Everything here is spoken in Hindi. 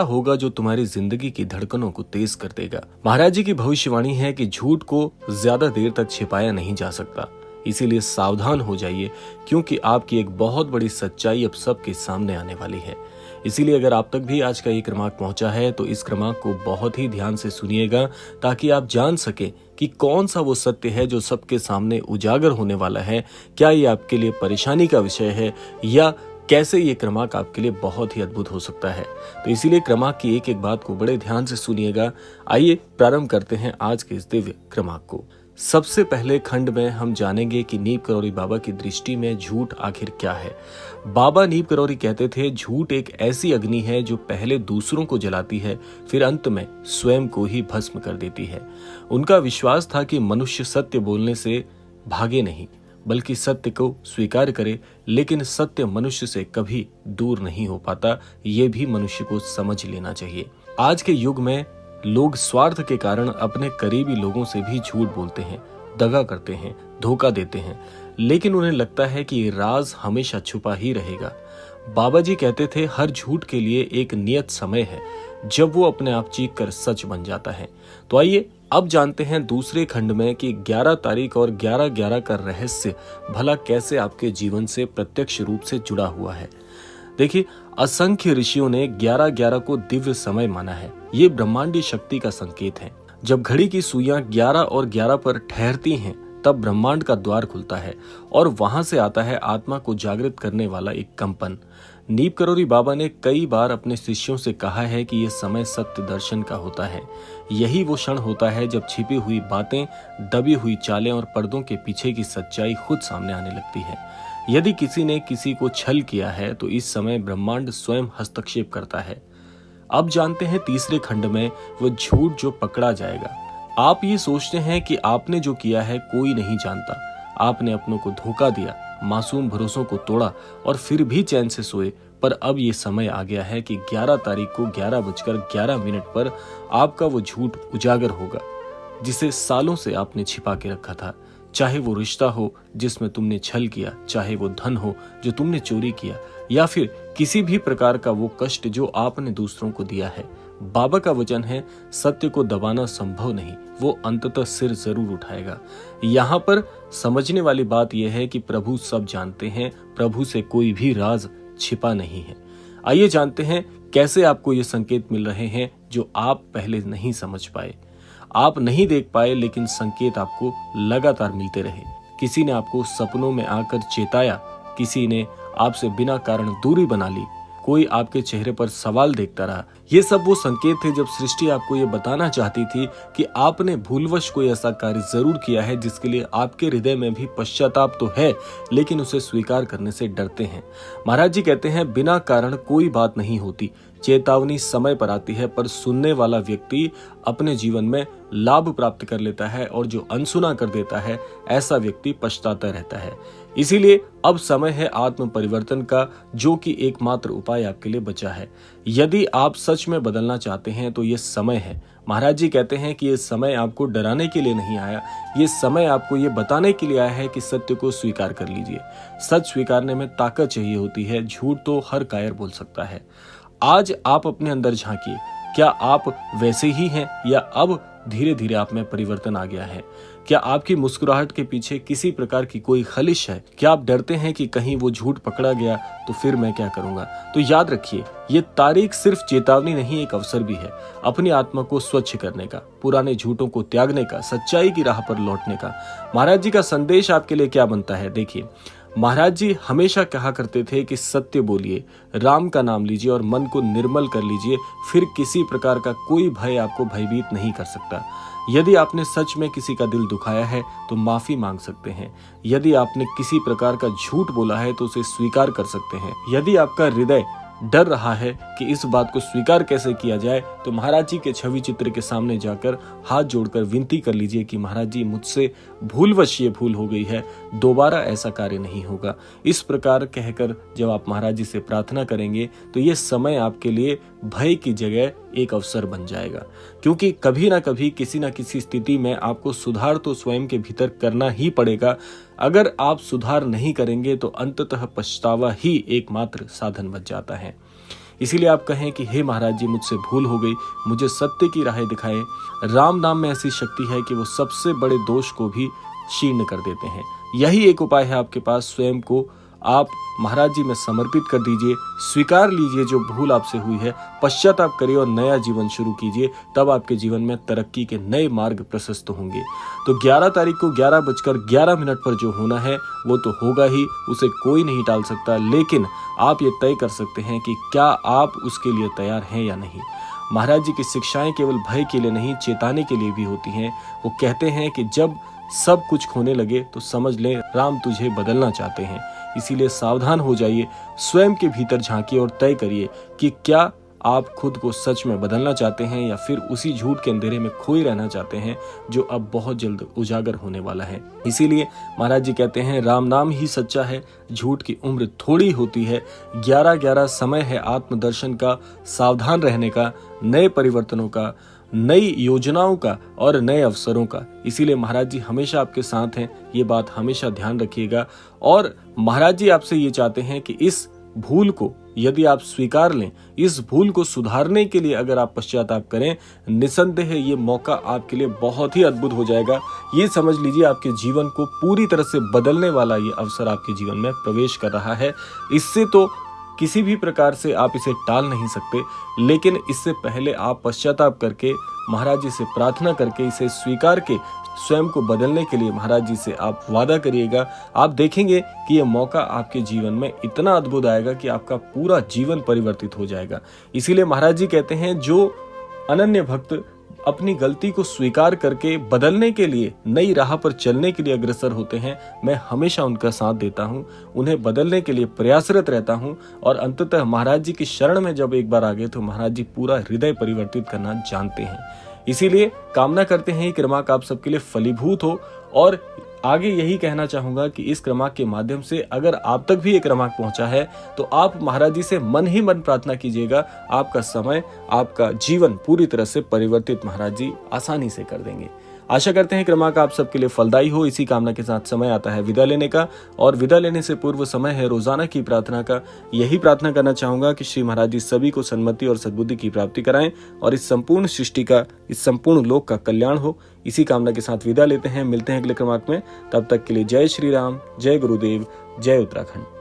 होगा जो तुम्हारी जिंदगी की धड़कनों को तेज कर देगा। महाराज जी की भविष्यवाणी है कि झूठ को ज्यादा देर तक छिपाया नहीं जा सकता, इसीलिए सावधान हो जाइए, क्योंकि आपकी एक बहुत बड़ी सच्चाई अब सबके सामने आने वाली है। इसीलिए अगर आप तक भी आज का ये क्रमांक पहुंचा है तो इस क्रमांक को बहुत ही ध्यान से सुनिएगा, ताकि आप जान सके कि कौन सा वो सत्य है जो सबके सामने उजागर होने वाला है। क्या ये आपके लिए परेशानी का विषय है या कैसे ये क्रमांक आपके लिए बहुत ही अद्भुत हो सकता है। तो इसीलिए क्रमांक की एक एक बात को बड़े ध्यान से सुनिएगा। आइए प्रारंभ करते हैं आज के इस दिव्य क्रमांक को। सबसे पहले खंड में हम जानेंगे कि नीम करौरी बाबा की दृष्टि में झूठ आखिर क्या है। बाबा नीम करौरी कहते थे, झूठ एक ऐसी अग्नि है जो पहले दूसरों को जलाती है, फिर अंत में स्वयं को ही भस्म कर देती है। उनका विश्वास था कि मनुष्य सत्य बोलने से भागे नहीं, बल्कि सत्य को स्वीकार करे, लेकिन सत्य मनुष्य से कभी दूर नहीं हो पाता, ये भी मनुष्य को समझ लेना चाहिए। आज के युग में लोग स्वार्थ के कारण अपने करीबी लोगों से भी झूठ बोलते हैं, दगा करते हैं, धोखा देते हैं, लेकिन उन्हें लगता है कि ये राज हमेशा छुपा ही रहेगा। बाबा जी कहते थे, हर झूठ के लिए एक नियत समय है जब वो अपने आप चीख कर सच बन जाता है। तो आइए अब जानते हैं दूसरे खंड में कि 11 तारीख और 11/11 का रहस्य भला कैसे आपके जीवन से प्रत्यक्ष रूप से जुड़ा हुआ है। देखिए, असंख्य ऋषियों ने 11/11 को दिव्य समय माना है। ये ब्रह्मांडी शक्ति का संकेत है। जब घड़ी की सुइयां 11 और 11 पर ठहरती हैं, तब ब्रह्मांड का द्वार खुलता है और वहां से आता है आत्मा को जागृत करने वाला एक कंपन। नीम करौरी बाबा ने कई बार अपने शिष्यों से कहा है कि यह समय सत्य दर्शन का होता है। यही वो क्षण होता है जब छिपी हुई बातें, दबी हुई चालें और पर्दों के पीछे की सच्चाई खुद सामने आने लगती है। यदि किसी ने किसी को छल किया है तो इस समय ब्रह्मांड स्वयं हस्तक्षेप करता है। अब जानते हैं तीसरे खंड में वो झूठ जो पकड़ा जाएगा। आप ये सोचते हैं कि आपने जो किया है कोई नहीं जानता। आपने अपनों को धोखा दिया, मासूम भरोसों को तोड़ा और फिर भी चैन से सोए। पर अब ये समय आ गया है कि 11 तारीख को 11:11 पर आपका वो झूठ उजागर होगा, जिसे सालों से आपने छिपा के रखा था। चाहे वो रिश्ता हो जिसमें तुमने छल किया, चाहे वो धन हो जो तुमने चोरी किया, या फिर किसी भी प्रकार का वो कष्ट जो आपने दूसरों को दिया है। बाबा का वचन है, सत्य को दबाना संभव नहीं, वो अंततः सिर जरूर उठाएगा। यहाँ पर समझने वाली बात यह है कि प्रभु सब जानते हैं, प्रभु से कोई भी राज छिपा नहीं है। आइए जानते हैं कैसे आपको ये संकेत मिल रहे हैं जो आप पहले नहीं समझ पाए। आप नहीं देख पाए, लेकिन संकेत आपको लगातार मिलते रहे। किसी ने आपको सपनों में आकर चेताया, किसी ने आपसे बिना कारण दूरी बना ली, कोई आपके चेहरे पर सवाल देखता रहा। ये सब वो संकेत थे जब सृष्टि आपको ये बताना चाहती थी कि आपने भूलवश कोई ऐसा कार्य जरूर किया है जिसके लिए आपके हृदय में भी पश्चाताप तो है, लेकिन उसे स्वीकार करने से डरते हैं। महाराज जी कहते हैं, बिना कारण कोई बात नहीं होती। चेतावनी समय पर आती है, पर सुनने वाला व्यक्ति अपने जीवन में लाभ प्राप्त कर लेता है, और जो अनसुना कर देता है ऐसा व्यक्ति पछताता रहता है। इसीलिए अब समय है आत्म परिवर्तन का, जो कि एकमात्र उपाय आपके लिए बचा है। यदि आप सच में बदलना चाहते हैं तो ये समय है। महाराज जी कहते हैं कि ये समय आपको डराने के लिए नहीं आया, ये समय आपको ये बताने के लिए आया है कि सत्य को स्वीकार कर लीजिए। सच स्वीकारने में ताकत चाहिए होती है, झूठ तो हर कायर बोल सकता है। आज आप अपने अंदर झांकिए, क्या आप वैसे ही हैं या अब धीरे धीरे आप में परिवर्तन आ गया है? क्या आपकी मुस्कुराहट के पीछे किसी प्रकार की कोई खलिश है? क्या आप डरते हैं कि कहीं वो झूठ पकड़ा गया तो फिर मैं क्या करूंगा? तो याद रखिए, ये तारीख सिर्फ चेतावनी नहीं, एक अवसर भी है अपनी आत्मा को स्वच्छ करने का, पुराने झूठों को त्यागने का, सच्चाई की राह पर लौटने का। महाराज जी का संदेश आपके लिए क्या बनता है? देखिए, महाराज जी हमेशा कहा करते थे कि सत्य बोलिए, राम का नाम लीजिए और मन को निर्मल कर लीजिए, फिर किसी प्रकार का कोई भय आपको भयभीत नहीं कर सकता। यदि आपने सच में किसी का दिल दुखाया है तो माफी मांग सकते हैं। यदि आपने किसी प्रकार का झूठ बोला है तो उसे स्वीकार कर सकते हैं। यदि आपका हृदय डर रहा है कि इस बात को स्वीकार कैसे किया जाए, तो महाराज जी के छवि चित्र के सामने जाकर हाथ जोड़कर विनती कर लीजिए कि महाराज जी, मुझसे भूलवश ये भूल हो गई है, दोबारा ऐसा कार्य नहीं होगा। इस प्रकार कहकर जब आप महाराज जी से प्रार्थना करेंगे तो ये समय आपके लिए भय की जगह एक अवसर बन जाएगा, क्योंकि कभी ना कभी किसी ना किसी स्थिति में आपको सुधार तो स्वयं के भीतर करना ही पड़ेगा। अगर आप सुधार नहीं करेंगे तो अंततः पछतावा ही एकमात्र साधन बच जाता है। इसीलिए आप कहें कि हे महाराज जी, मुझसे भूल हो गई, मुझे सत्य की राह दिखाएं। राम नाम में ऐसी शक्ति है कि वो सबसे बड़े दोष को भी क्षीण कर देते हैं। यही एक उपाय है आपके पास। स्वयं को आप महाराज जी में समर्पित कर दीजिए, स्वीकार लीजिए जो भूल आपसे हुई है, पश्चाताप करिए और नया जीवन शुरू कीजिए। तब आपके जीवन में तरक्की के नए मार्ग प्रशस्त होंगे। तो 11 तारीख को 11:11 पर जो होना है वो तो होगा ही, उसे कोई नहीं टाल सकता। लेकिन आप ये तय कर सकते हैं कि क्या आप उसके लिए तैयार हैं या नहीं। महाराज जी की शिक्षाएं केवल भय के लिए नहीं, चेताने के लिए भी होती हैं। वो कहते हैं कि जब सब कुछ खोने लगे तो समझ लें राम तुझे बदलना चाहते हैं। इसीलिए सावधान हो जाइए, स्वयं के भीतर झांकिए और तय करिए कि क्या आप खुद को सच में बदलना चाहते हैं या फिर उसी झूठ के अंधेरे में खोए रहना चाहते हैं जो अब बहुत जल्द उजागर होने वाला है। इसीलिए महाराज जी कहते हैं राम नाम ही सच्चा है, झूठ की उम्र थोड़ी होती है। 11:11 समय है आत्मदर्शन का, सावधान रहने का, नए परिवर्तनों का, नई योजनाओं का और नए अवसरों का। इसीलिए महाराज जी हमेशा आपके साथ हैं, ये बात हमेशा ध्यान रखिएगा। और महाराज जी आपसे ये चाहते हैं कि इस भूल को यदि आप स्वीकार लें, इस भूल को सुधारने के लिए अगर आप पश्चाताप करें, निसंदेह ये मौका आपके लिए बहुत ही अद्भुत हो जाएगा। ये समझ लीजिए आपके जीवन को पूरी तरह से बदलने वाला ये अवसर आपके जीवन में प्रवेश कर रहा है। इससे तो किसी भी प्रकार से आप इसे टाल नहीं सकते, लेकिन इससे पहले आप पश्चाताप करके महाराज जी से प्रार्थना करके इसे स्वीकार के स्वयं को बदलने के लिए महाराज जी से आप वादा करिएगा। आप देखेंगे कि यह मौका आपके जीवन में इतना अद्भुत आएगा कि आपका पूरा जीवन परिवर्तित हो जाएगा। इसीलिए महाराज जी कहते हैं जो अनन्य भक्त अपनी गलती को स्वीकार करके बदलने के लिए, नई राह पर चलने के लिए अग्रसर होते हैं, मैं हमेशा उनका साथ देता हूं, उन्हें बदलने के लिए प्रयासरत रहता हूं। और अंततः महाराज जी की शरण में जब एक बार आ गए तो महाराज जी पूरा हृदय परिवर्तित करना जानते हैं। इसीलिए कामना करते हैं कि क्रमांक आप सबके लिए फलीभूत हो। और आगे यही कहना चाहूंगा कि इस क्रमांक के माध्यम से अगर आप तक भी ये क्रमांक पहुंचा है तो आप महाराज जी से मन ही मन प्रार्थना कीजिएगा। आपका समय, आपका जीवन पूरी तरह से परिवर्तित महाराज जी आसानी से कर देंगे। आशा करते हैं क्रमांक आप सबके लिए फलदायी हो। इसी कामना के साथ समय आता है विदा लेने का, और विदा लेने से पूर्व समय है रोजाना की प्रार्थना का। यही प्रार्थना करना चाहूंगा कि श्री महाराज जी सभी को सन्मति और सद्बुद्धि की प्राप्ति कराएं और इस संपूर्ण सृष्टि का, इस संपूर्ण लोक का कल्याण हो। इसी कामना के साथ विदा लेते हैं, मिलते हैं अगले क्रमांक में। तब तक के लिए जय श्री राम, जय गुरुदेव, जय उत्तराखंड।